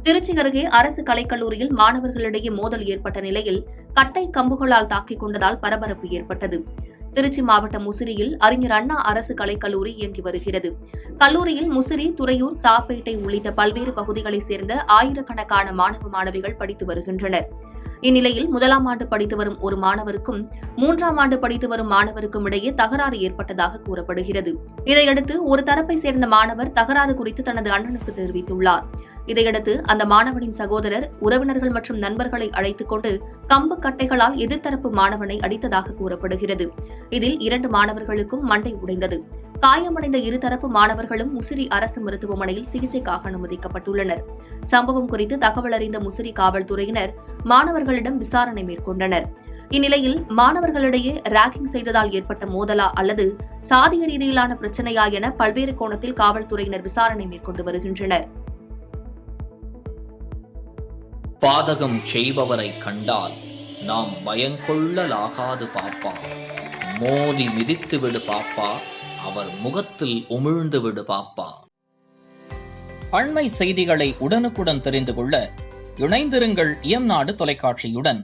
திருச்சி அருகே அரசு கலைக்கல்லூரியில் மாணவர்களிடையே மோதல் ஏற்பட்ட நிலையில் கட்டை கம்புகளால் தாக்கிக் கொண்டதால் பரபரப்பு ஏற்பட்டது. திருச்சி மாவட்டம் முசிறியில் அறிஞர் அண்ணா அரசு கலைக்கல்லூரி இயங்கி வருகிறது. கல்லூரியில் முசிறி, துறையூர், தாப்பேட்டை உள்ளிட்ட பல்வேறு பகுதிகளைச் சேர்ந்த ஆயிரக்கணக்கான மாணவ மாணவிகள் படித்து வருகின்றனர். இந்நிலையில் 1ஆம் ஆண்டு படித்து வரும் ஒரு மாணவருக்கும் 3ஆம் ஆண்டு படித்து வரும் மாணவருக்கும் இடையே தகராறு ஏற்பட்டதாக கூறப்படுகிறது. இதையடுத்து ஒரு தரப்பை சேர்ந்த மாணவர் தகராறு குறித்து தனது அண்ணனுக்கு தெரிவித்துள்ளார். இதையடுத்து அந்த மாணவனின் சகோதரர், உறவினர்கள் மற்றும் நண்பர்களை அழைத்துக் கொண்டு கம்பு கட்டைகளால் எதிர்த்தரப்பு மாணவனை அடித்ததாக கூறப்படுகிறது. இதில் 2 மாணவர்களுக்கும் மண்டை உடைந்தது. காயமடைந்த இருதரப்பு மாணவர்களும் முசிறி அரசு மருத்துவமனையில் சிகிச்சைக்காக அனுமதிக்கப்பட்டுள்ளனர். சம்பவம் குறித்து தகவல் அறிந்த முசிறி காவல்துறையினர் மாணவர்களிடம் விசாரணை மேற்கொண்டனர். இந்நிலையில் மாணவர்களிடையே ராகிங் செய்ததால் ஏற்பட்ட மோதலா அல்லது சாதிய ரீதியிலான பிரச்சினையா என பல்வேறு கோணத்தில் காவல்துறையினர் விசாரணை மேற்கொண்டு வருகின்றனர். பாதகம் செய்பவரை கண்டால் நாம் பயங்கொள்ளலாகாது பாப்பா, மோதி மிதித்து விடு பாப்பா, அவர் முகத்தில் உமிழ்ந்து விடு பாப்பா. அண்மை செய்திகளை உடனுக்குடன் தெரிந்து கொள்ள இணைந்திருங்கள் இயம்நாடு தொலைக்காட்சியுடன்.